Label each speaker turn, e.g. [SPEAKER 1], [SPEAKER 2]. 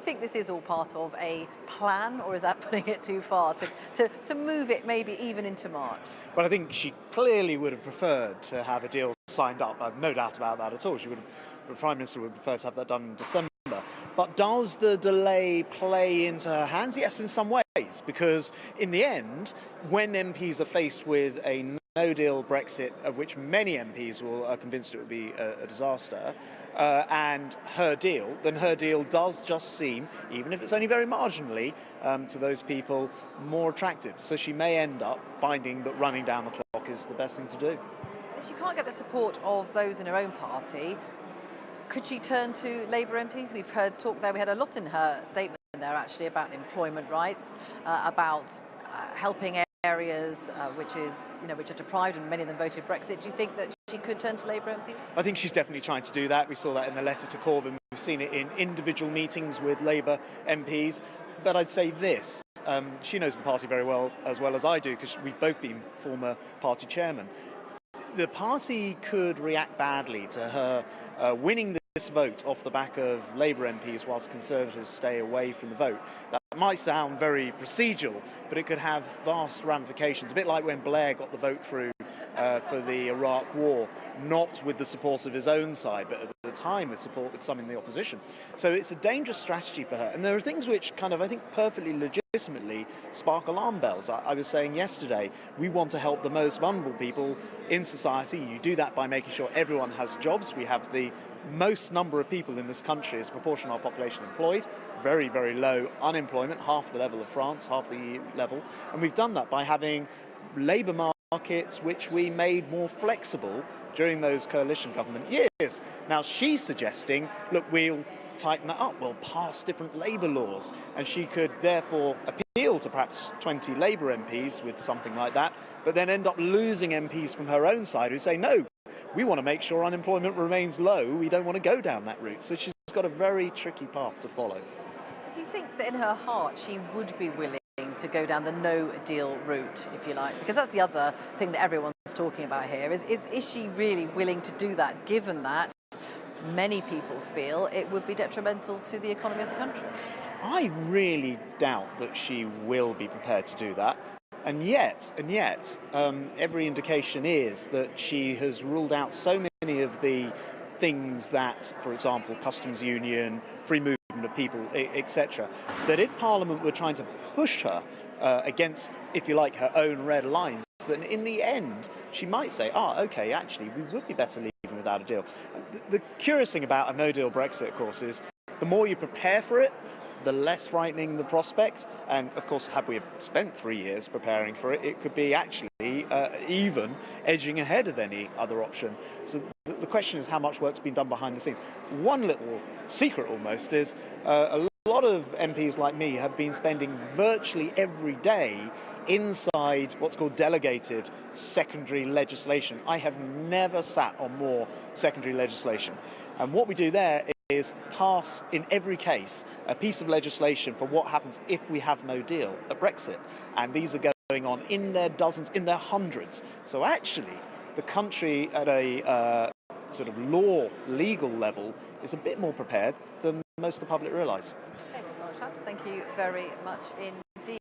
[SPEAKER 1] think this is all part of a plan, or is that putting it too far to move it maybe even into March?
[SPEAKER 2] Well, I think she clearly would have preferred to have a deal signed up. I've no doubt about that at all. The Prime Minister would prefer to have that done in December. But does the delay play into her hands? Yes, in some ways, because in the end, when MPs are faced with a no-deal Brexit, of which many MPs are convinced it would be a disaster, and her deal, then her deal does just seem, even if it's only very marginally, to those people more attractive. So she may end up finding that running down the clock is the best thing to do.
[SPEAKER 1] If she can't get the support of those in her own party, could she turn to Labour MPs? We've heard talk there, we had a lot in her statement there actually about employment rights, about helping areas which are deprived, and many of them voted Brexit. Do you think that she could turn to Labour MPs?
[SPEAKER 2] I think she's definitely trying to do that. We saw that in the letter to Corbyn. We've seen it in individual meetings with Labour MPs. But I'd say this, she knows the party very well as I do, because we've both been former party chairmen. The party could react badly to her winning this vote off the back of Labour MPs whilst Conservatives stay away from the vote. That might sound very procedural, but it could have vast ramifications, a bit like when Blair got the vote through for the Iraq War, not with the support of his own side, but at the time with support with some in the opposition. So it's a dangerous strategy for her. And there are things which I think, perfectly legitimately spark alarm bells. I was saying yesterday, we want to help the most vulnerable people in society. You do that by making sure everyone has jobs. We have the most number of people in this country as a proportion of our population employed, very, very low unemployment, half the level of France, half the EU level. And we've done that by having labour markets which we made more flexible during those coalition government years. Now she's suggesting, look, we'll tighten that up, we'll pass different labour laws, and she could therefore appeal to perhaps 20 Labour MPs with something like that, but then end up losing MPs from her own side who say, no, we want to make sure unemployment remains low, we don't want to go down that route. So she's got a very tricky path to follow.
[SPEAKER 1] Do you think that in her heart she would be willing to go down the no-deal route, if you like? Because that's the other thing that everyone's talking about here, is she really willing to do that, given that many people feel it would be detrimental to the economy of the country?
[SPEAKER 2] I really doubt that she will be prepared to do that. And yet, every indication is that she has ruled out so many of the things that, for example, customs union, free movement of people, etc., that if Parliament were trying to push her against, if you like, her own red lines, then in the end she might say, okay, actually, we would be better leaving without a deal. The curious thing about a no-deal Brexit, of course, is the more you prepare for it, the less frightening the prospect. And of course, had we spent 3 years preparing for it, it could be actually even edging ahead of any other option. So the question is how much work's been done behind the scenes. One little secret almost is a lot of MPs like me have been spending virtually every day inside what's called delegated secondary legislation. I have never sat on more secondary legislation. And what we do there is pass, in every case, a piece of legislation for what happens if we have no deal at Brexit. And these are going on in their dozens, in their hundreds. So actually, the country at a sort of legal level is a bit more prepared than most of the public realise.
[SPEAKER 1] Okay, well, Shapps, thank you very much indeed.